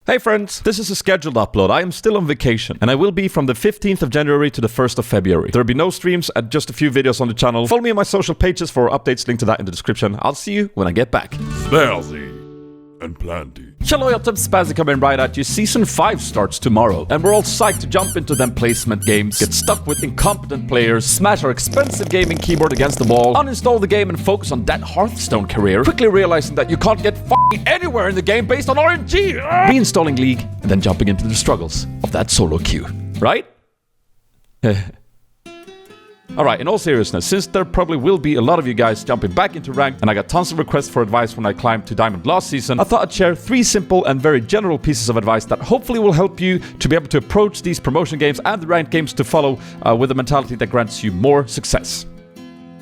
Hey friends, this is a scheduled upload. I am still on vacation, and I will be from the 15th of January to the 1st of February. There will be no streams and just a few videos on the channel. Follow me on my social pages for updates, link to that in the description. I'll see you when I get back. Sp4zie and Plenty. Hello, Sp4zie coming right at you. Season 5 starts tomorrow, and we're all psyched to jump into them placement games, get stuck with incompetent players, smash our expensive gaming keyboard against the wall, uninstall the game and focus on that Hearthstone career, quickly realizing that you can't get f***ing anywhere in the game based on RNG, reinstalling League, and then jumping into the struggles of that solo queue. Right? Alright, in all seriousness, since there probably will be a lot of you guys jumping back into ranked, and I got tons of requests for advice when I climbed to Diamond last season, I thought I'd share 3 simple and very general pieces of advice that hopefully will help you to be able to approach these promotion games and the ranked games to follow with a mentality that grants you more success.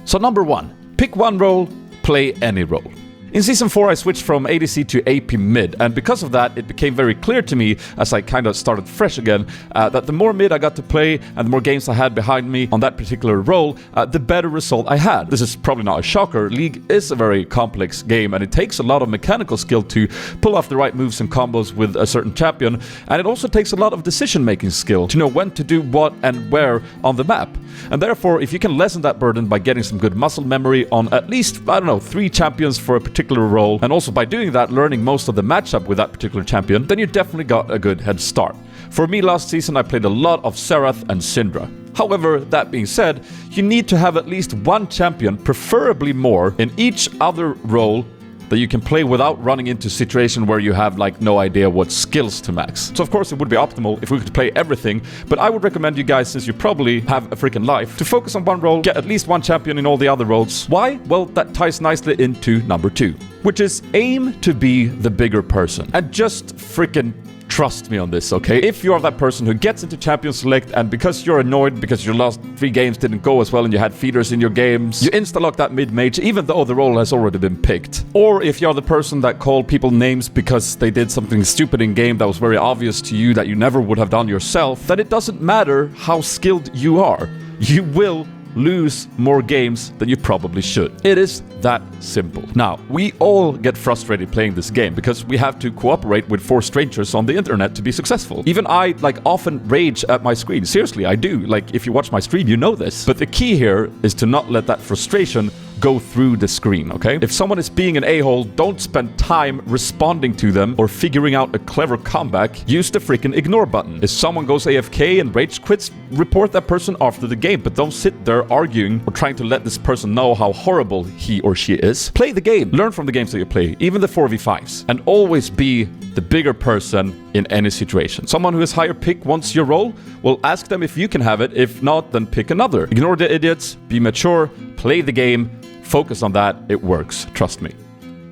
So number 1, pick one role, play any role. In Season 4, I switched from ADC to AP mid, and because of that, it became very clear to me, as I kind of started fresh again, that the more mid I got to play and the more games I had behind me on that particular role, the better result I had. This is probably not a shocker. League is a very complex game, and it takes a lot of mechanical skill to pull off the right moves and combos with a certain champion, and it also takes a lot of decision-making skill to know when to do what and where on the map. And therefore, if you can lessen that burden by getting some good muscle memory on at least, 3 champions for a particular role, and also by doing that, learning most of the matchup with that particular champion, then you definitely got a good head start. For me last season, I played a lot of Xerath and Syndra. However, that being said, you need to have at least one champion, preferably more, in each other role that you can play without running into a situation where you have no idea what skills to max. So of course it would be optimal if we could play everything, but I would recommend you guys, since you probably have a freaking life, to focus on one role, get at least one champion in all the other roles. Why? Well, that ties nicely into number 2, which is aim to be the bigger person. And just freaking trust me on this, okay? If you are that person who gets into Champion Select and because you're annoyed because your last 3 games didn't go as well and you had feeders in your games, you insta-lock that mid-mage even though the role has already been picked. Or if you're the person that called people names because they did something stupid in game that was very obvious to you that you never would have done yourself, then it doesn't matter how skilled you are. You will lose more games than you probably should. It is that simple. Now, we all get frustrated playing this game because we have to cooperate with 4 strangers on the internet to be successful. Even I, often rage at my screen. Seriously, I do. If you watch my stream, you know this. But the key here is to not let that frustration go through the screen, okay? If someone is being an a-hole, don't spend time responding to them or figuring out a clever comeback. Use the freaking ignore button. If someone goes AFK and rage quits, report that person after the game, but don't sit there arguing or trying to let this person know how horrible he or she is. Play the game. Learn from the games that you play, even the 4v5s, and always be the bigger person in any situation. Someone who has higher pick wants your role? Well, ask them if you can have it. If not, then pick another. Ignore the idiots, be mature, play the game, focus on that. It works, trust me.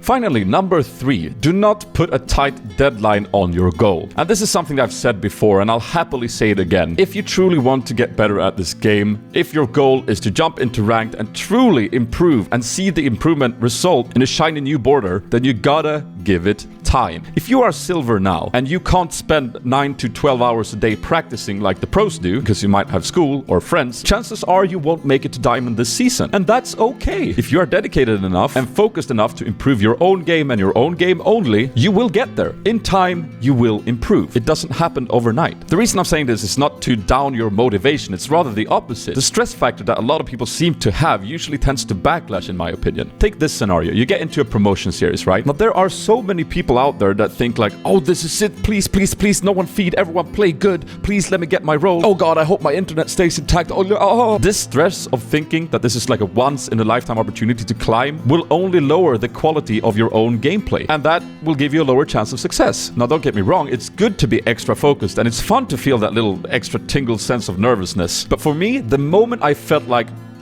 Finally, number 3, do not put a tight deadline on your goal. And this is something that I've said before, and I'll happily say it again. If you truly want to get better at this game, if your goal is to jump into ranked and truly improve and see the improvement result in a shiny new border, then you gotta give it time. If you are silver now and you can't spend 9 to 12 hours a day practicing like the pros do, because you might have school or friends, chances are you won't make it to diamond this season. And that's okay. If you are dedicated enough and focused enough to improve your own game and your own game only, you will get there. In time, you will improve. It doesn't happen overnight. The reason I'm saying this is not to down your motivation, it's rather the opposite. The stress factor that a lot of people seem to have usually tends to backlash, in my opinion. Take this scenario. You get into a promotion series, right? Now, there are so many people out there that think oh, this is it. Please, please, please, no one feed. Everyone play good. Please let me get my role. Oh God, I hope my internet stays intact. Oh. This stress of thinking that this is a once-in-a-lifetime opportunity to climb will only lower the quality of your own gameplay, and that will give you a lower chance of success. Now, don't get me wrong, it's good to be extra focused, and it's fun to feel that little extra tingle sense of nervousness. But for me, the moment I felt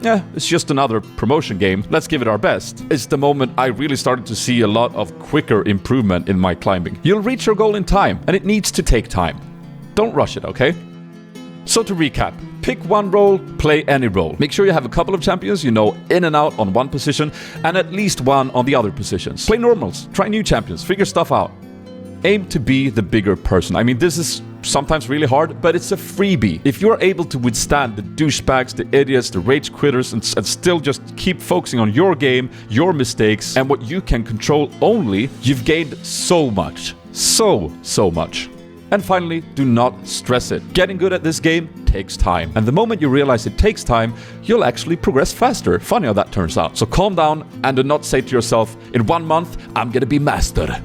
it's just another promotion game, let's give it our best, it's the moment I really started to see a lot of quicker improvement in my climbing. You'll reach your goal in time, and it needs to take time. Don't rush it, okay? So to recap, pick one role, play any role. Make sure you have a couple of champions you know in and out on one position, and at least one on the other positions. Play normals, try new champions, figure stuff out. Aim to be the bigger person. I mean, this is sometimes really hard, but it's a freebie. If you're able to withstand the douchebags, the idiots, the rage quitters, and still just keep focusing on your game, your mistakes, and what you can control only, you've gained so much. so much. And finally, do not stress it. Getting good at this game takes time. And the moment you realize it takes time, you'll actually progress faster. Funny how that turns out. So calm down and do not say to yourself, in 1 month, I'm gonna be master.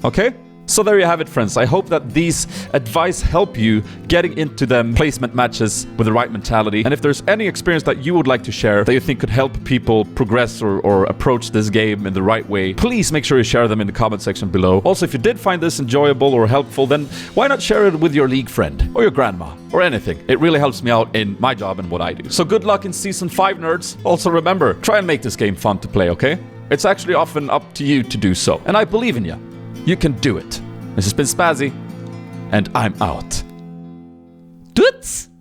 Okay? So there you have it, friends. I hope that these advice help you getting into them placement matches with the right mentality. And if there's any experience that you would like to share that you think could help people progress or approach this game in the right way, please make sure you share them in the comment section below. Also, if you did find this enjoyable or helpful, then why not share it with your league friend or your grandma or anything? It really helps me out in my job and what I do. So good luck in Season 5, nerds. Also remember, try and make this game fun to play, okay? It's actually often up to you to do so. And I believe in you. You can do it. This has been Sp4zie, and I'm out. Toots!